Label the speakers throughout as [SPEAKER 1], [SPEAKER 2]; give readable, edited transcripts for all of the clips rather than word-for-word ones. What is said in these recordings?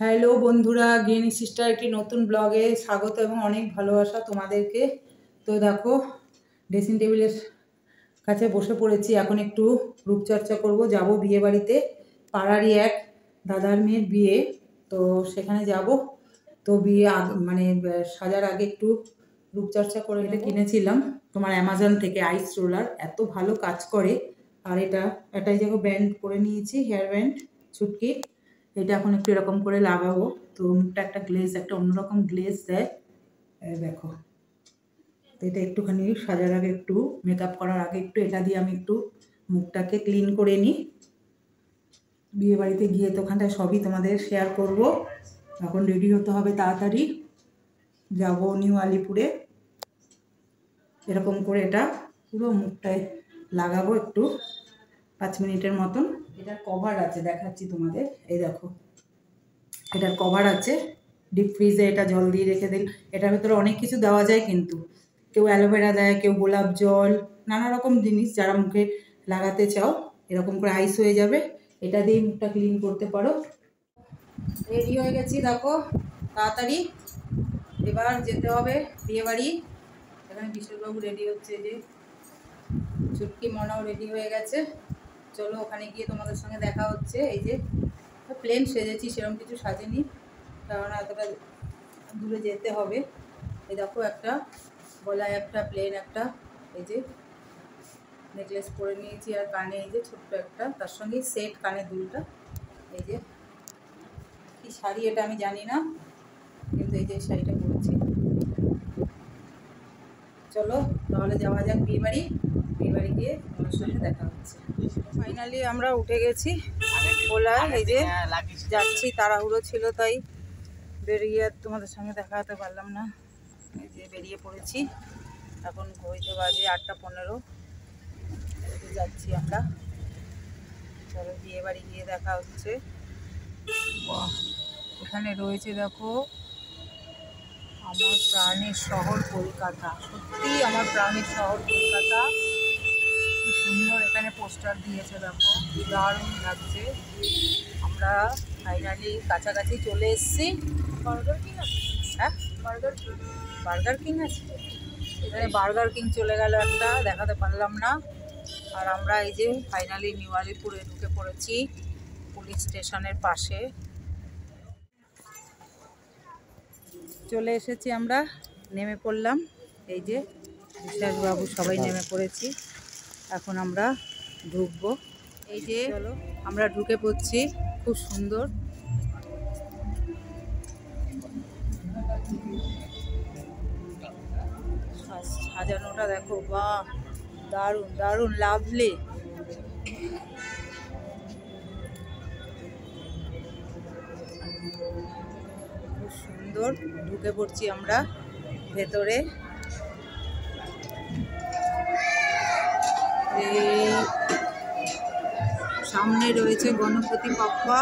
[SPEAKER 1] Hello বন্ধুরা, গৃহিণী sister একটি নতুন ব্লগে স্বাগত এবং অনেক ভালোবাসা তোমাদেরকে। তো দেখো, ড্রেসিং টেবিলের কাছে বসে পড়েছি। এখন একটু রূপচর্চা করব, যাব বিয়ে বাড়িতে। পাড়ারই এক দাদার মেয়ের বিয়ে, তো সেখানে যাব। তো বিয়ে মানে সাজার আগে একটু রূপচর্চা করে এটা কিনেছিলাম তোমার অ্যামাজন থেকে, আইস রোলার। এত ভালো কাজ করে। আর এটাই দেখো ব্যান্ড করে নিয়েছি, হেয়ার ব্যান্ড চুটকি। এটা এখন একটু এরকম করে লাগাবো, তো মুখটা একটা গ্লেজ, একটা অন্যরকম গ্লেজ দেয়। দেখো, তো এটা একটুখানি সাজার আগে, একটু মেকআপ করার আগে একটু এটা দিয়ে আমি একটু মুখটাকে ক্লিন করে নিই। বিয়ে বাড়িতে গিয়ে তো ওখানটায় সবই তোমাদের শেয়ার করব। এখন রেডি হতে হবে তাড়াতাড়ি, যাব নিউ আলিপুরে। এরকম করে এটা পুরো মুখটায় লাগাবো একটু 5 মিনিটের মতন। এটার কভার আছে, দেখাচ্ছি তোমাদের। এই দেখো, এটার কভার আছে। ডিপ ফ্রিজে এটা জল দিয়ে রেখে দিন। এটার ভেতরে অনেক কিছু দেওয়া যায়, কিন্তু কেউ অ্যালোভেরা দেয়, কেউ গোলাপ জল, নানা রকম জিনিস যারা মুখে লাগাতে চাও। এরকম করে আইস হয়ে যাবে, এটা দিয়ে মুখটা ক্লিন করতে পারো। রেডি হয়ে গেছি, দেখো তাড়াতাড়ি এবার যেতে হবে বিয়ে বাড়ি। এখানে বিশ্ববাবু রেডি হচ্ছে, যে চুটকি মনাও রেডি হয়ে গেছে। চলো ওখানে গিয়ে তোমাদের সঙ্গে দেখা হচ্ছে। এই যে প্লেন সেজেছি, সেরকম কিছু সাজেনি, কারণ এতটা দূরে যেতে হবে। এই দেখো, একটা গলায় একটা প্লেন একটা এই যে নেকলেস পরে নিয়েছি, আর কানে এই যে ছোট্ট একটা, তার সঙ্গে সেট কানের দুলটা। এই যে কি শাড়ি এটা আমি জানি না, কিন্তু এই যে শাড়িটা পরেছি। চলো তাহলে যাওয়া যাক বিয়ে বাড়ি। বিয়ে বাড়ি গিয়ে তোমার সঙ্গে দেখা হচ্ছে। ফাইনালি আমরা উঠে গেছি ওলা। এই যে যাচ্ছি, তাড়াহুড়ো ছিল তাই বেরিয়ে আর তোমাদের সঙ্গে দেখা হতে পারলাম না। এই যে বেরিয়ে পড়েছি, এখন ঘড়িতে বাজে 8:15। যাচ্ছি আমরা। চলো বিয়ে বাড়ি গিয়ে দেখা হচ্ছে। এখানে রয়েছে দেখো আমার প্রাণের শহর কলকাতা। সত্যি আমার প্রাণের শহর কলকাতা। কি সুন্দর এখানে পোস্টার দিয়েছে, দেখো দারুণ লাগছে। আমরা ফাইনালি কাছাকাছি চলে এসেছি। বার্গার কিং আছে? হ্যাঁ, বার্গার কিং আছে এখানে। বার্গার কিং চলে গেল একটা, দেখাতে পারলাম না। আর আমরা এই যে ফাইনালি নিউ আলিপুরে ঢুকে পড়েছি, পুলিশ স্টেশনের পাশে চলে এসেছি আমরা। নেমে পড়লাম, এই যে বিশ্বাসবাবু সবাই নেমে পড়েছি। এখন আমরা ঢুকবো। এই যে আমরা ঢুকে পড়ছি, খুব সুন্দর। সাজানোটা দেখো, বাহ দারুণ দারুণ লাভলি। খুব সুন্দর। ঢুকে পড়ছি আমরা ভেতরে। এই সামনে রয়েছে গণপতি বাপ্পা।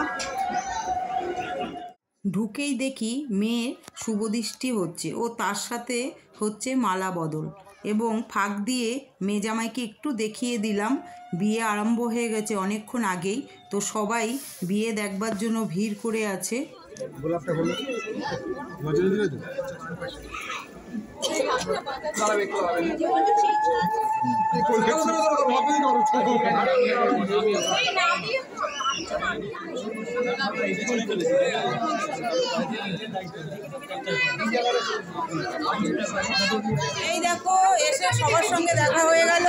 [SPEAKER 1] ঢুকেই দেখি মেয়ের শুভদৃষ্টি হচ্ছে, ও তার সাথে হচ্ছে মালা বদল, এবং ফাঁক দিয়ে মেজামাইকে একটু দেখিয়ে দিলাম। বিয়ে আরম্ভ হয়ে গেছে অনেকক্ষণ আগেই, তো সবাই বিয়ে দেখবার জন্য ভিড় করে আছে। এই দেখো, এসে সবার সঙ্গে দেখা হয়ে গেল।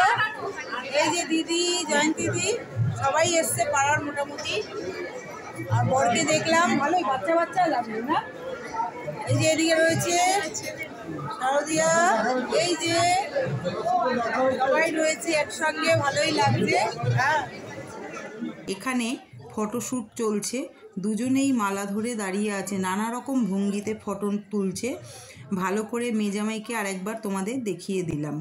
[SPEAKER 1] এই যে দিদি, জয়ন্তী দিদি, সবাই এসছে পাড়ার মোটামুটি। আর বরকে দেখলাম, ভালোই বাচ্চা বাচ্চা লাগলো না? এই যে এদিকে রয়েছে শারদিয়া, এই যে সবাই রয়েছে একসঙ্গে, ভালোই লাগছে। হ্যাঁ, এখানে ফটোশ্যুট চলছে। দুজনেই মালা ধরে দাঁড়িয়ে আছে, নানা রকম ভঙ্গিতে ফটো তুলছে। ভালো করে মেজামাইকে আরেকবার তোমাদের দেখিয়ে দিলাম।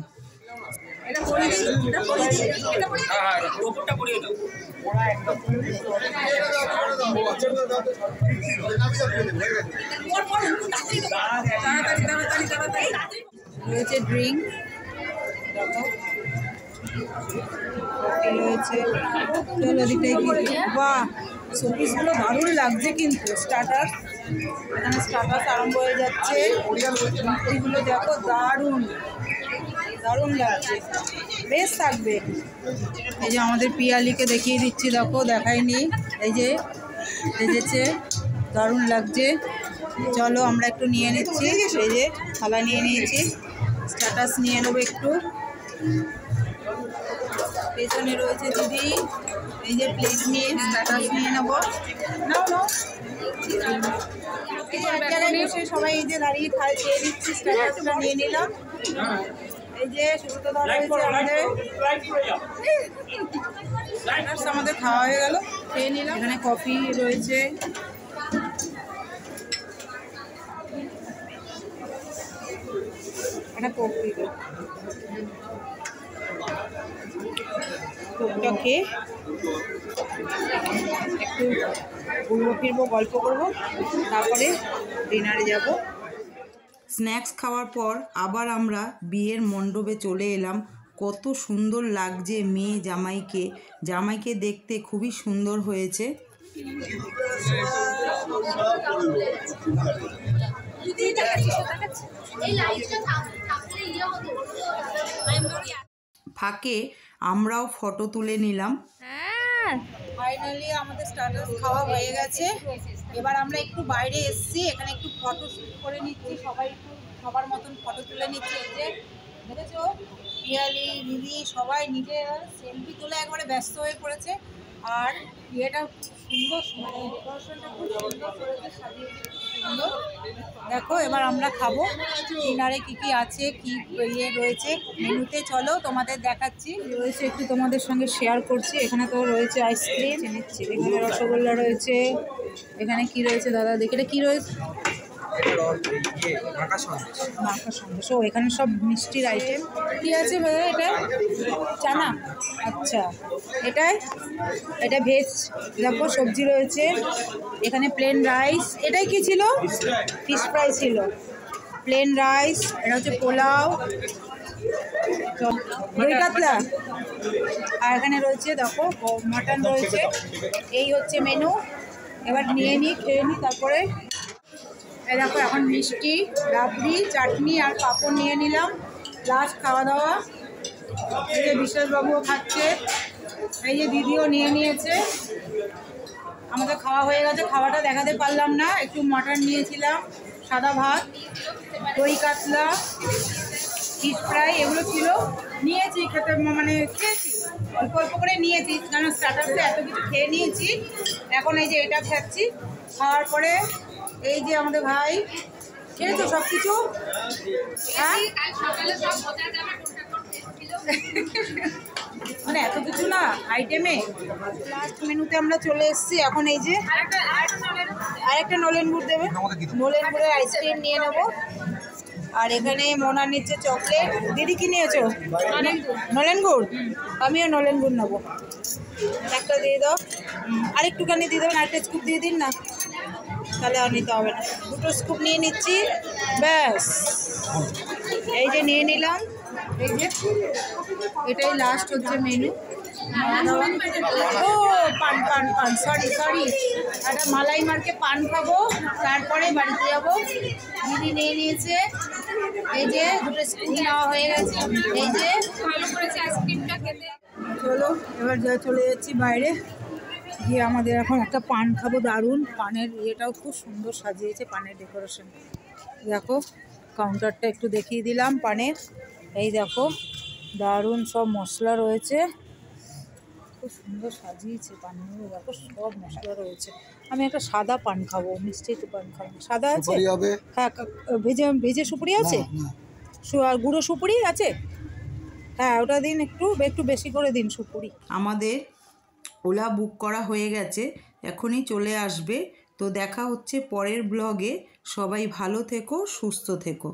[SPEAKER 1] রয়েছে ড্রিঙ্ক, রয়েছে। চলো দিকটাই, বাহ শোপিসগুলো দারুণ লাগছে কিন্তু, স্টার্টার এখানে স্টার্টাস আরম্ভ হয়ে যাচ্ছে। এগুলো দেখো, দারুণ দারুণ লাগছে, বেশ থাকবে। এই যে আমাদের পিয়ালিকে দেখিয়ে দিচ্ছি, দেখো দেখাইনি, এই যে ভেজেছে, দারুণ লাগছে। চলো আমরা একটু নিয়ে নিচ্ছি, এই যে থালা নিয়ে নিয়েছি, স্ট্যাটাস নিয়ে নেবো একটু। পেছনে রয়েছে দিদি, এই যে প্লেট নিয়ে স্ট্যাটাস নিয়ে নেবো। নাও নাও, এই যে এক জায়গায় বসে সবাই এই যে দাঁড়িয়ে খায়, খেয়ে দিচ্ছি, স্ট্যাটাসটা নিয়ে নিলাম। এই যে শুরুতে ধরা হয়েছে আমাদের খাওয়া হয়ে গেল, খেয়ে নিলাম। এখানে কফি রয়েছে, একটা কফি, কোকটা খেয়ে একটু ঘুরবো ফিরবো, গল্প করবো, তারপরে ডিনারে যাব। স্ন্যাক্স খাওয়ার পর আবার আমরা বিয়ের মণ্ডপে চলে এলাম। কত সুন্দর লাগছে মেয়ে জামাইকে, জামাইকে দেখতে খুবই সুন্দর হয়েছে। ফাঁকে আমরাও ফটো তুলে নিলাম। ফাইনালি আমাদের স্ট্যাটাস খাওয়া হয়ে গেছে। এবার আমরা একটু বাইরে এসেছি, এখানে একটু ফটো শ্যুট করে নিচ্ছি, সবাই একটু সবার মতন ফটো তুলে নিচ্ছি। এই যে দেখেছো, পিয়ালি দিদি সবাই নিজের সেলফি তুলে একবারে ব্যস্ত হয়ে পড়েছে। আর বিয়েটা সুন্দর, মানে ডেকোরেশনটা খুব সুন্দর করেছে, সাজিয়েছে সুন্দর। দেখো এবার আমরা খাবো, ডিনারে কী কী আছে, কী ইয়ে রয়েছে মেনুতে, চলো তোমাদের দেখাচ্ছি। রয়েছে একটু তোমাদের সঙ্গে শেয়ার করছি। এখানে তো রয়েছে আইসক্রিম নিচ্ছি, এখানে রসগোল্লা রয়েছে, এখানে কি রয়েছে দাদা দেখি, এটা কী রয়েছে, মাখা সন্দেশ। ও এখানে সব মিষ্টির আইটেম। কি আছে ভাইয়া, এটা চানা, আচ্ছা এটা ভেজ, দেখো সবজি রয়েছে, এখানে প্লেন রাইস, এটাই কি ছিল, ফিশ ফ্রাই ছিল, প্লেন রাইস, এটা হচ্ছে পোলাও, দই কাতলা, আর এখানে রয়েছে দেখো মাটন রয়েছে। এই হচ্ছে মেনু, এবার নিয়ে নিই, খেয়ে নিই, তারপরে এই দেখো এখন মিষ্টি, রাবড়ি, চাটনি আর পাঁপড় নিয়ে নিলাম। লাস্ট খাওয়া দাওয়া। এই যে বিশ্বাসবাবুও খাচ্ছে, এই যে দিদিও নিয়ে নিয়েছে। আমাদের খাওয়া হয়ে গেছে, খাওয়াটা দেখাতে পারলাম না, একটু মাটন নিয়েছিলাম, সাদা ভাত, দই কাতলা, ফিশ ফ্রাই, এগুলো ছিল, নিয়েছি খেতে, মানে খেয়েছি অল্প অল্প করে নিয়েছি, কারণ স্টার্টার্সে এত কিছু খেয়ে নিয়েছি। এখন এই যে এটা খাচ্ছি, খাওয়ার পরে এই যে আমাদের ভাই খেয়েছো সব কিছু, হ্যাঁ মানে এত কিছু না আইটেমে। লাস্ট মেনুতে আমরা চলে এসেছি। এখন এই যে আরেকটা নলেন গুড় দেবে, নলেন গুড়ের আইসক্রিম নিয়ে নেবো। আর এখানে মোনা নিচ্ছে চকলেট। দিদি কি নিয়েছো? নলেন গুড়, আমিও নলেন গুড় নেবো, একটা দিয়ে দাও, আরেকটুখানি দিয়ে দেবেন, আরেকটা স্কুপ দিয়ে দিন না, তাহলে আর নিতে হবে না। দুটো স্কুপ নিয়ে নিচ্ছি, ব্যাস এই যে নিয়ে নিলাম। এই যে এটাই লাস্ট হচ্ছে মেনু। ও পান পান পান, সরি একটা মালাই মার্কে পান খাবো, তারপরে বাড়িতে যাবো। দিদি নিয়ে নিয়েছে, এই যে দুটো স্কুপ নেওয়া হয়ে গেছে। এই যে ভালো করেছে আইসক্রিমটা খেতে। চলো এবার চলে যাচ্ছি বাইরে গিয়ে, আমাদের এখন একটা পান খাবো, দারুণ পানের ইয়েটাও খুব সুন্দর সাজিয়েছে, পানের ডেকোরেশন দেখো। কাউন্টারটা একটু দেখিয়ে দিলাম পানের, এই দেখো দারুণ সব মশলা রয়েছে, খুব সুন্দর সাজিয়েছে পানগুলো, দেখো সব মশলা রয়েছে। আমি একটা সাদা পান খাবো, মিষ্টি পান খাবো। সাদা আছে? হ্যাঁ, ভেজে সুপুরি আছে, আর গুঁড়ো সুপুরি আছে, হ্যাঁ ওটা দিন, একটু বেশি করে দিন সুপুরি। আমাদের ওলা বুক করা হয়ে গেছে, এখনই চলে আসবে। তো দেখা হচ্ছে পরের ব্লগে। সবাই ভালো থেকো, সুস্থ থেকো।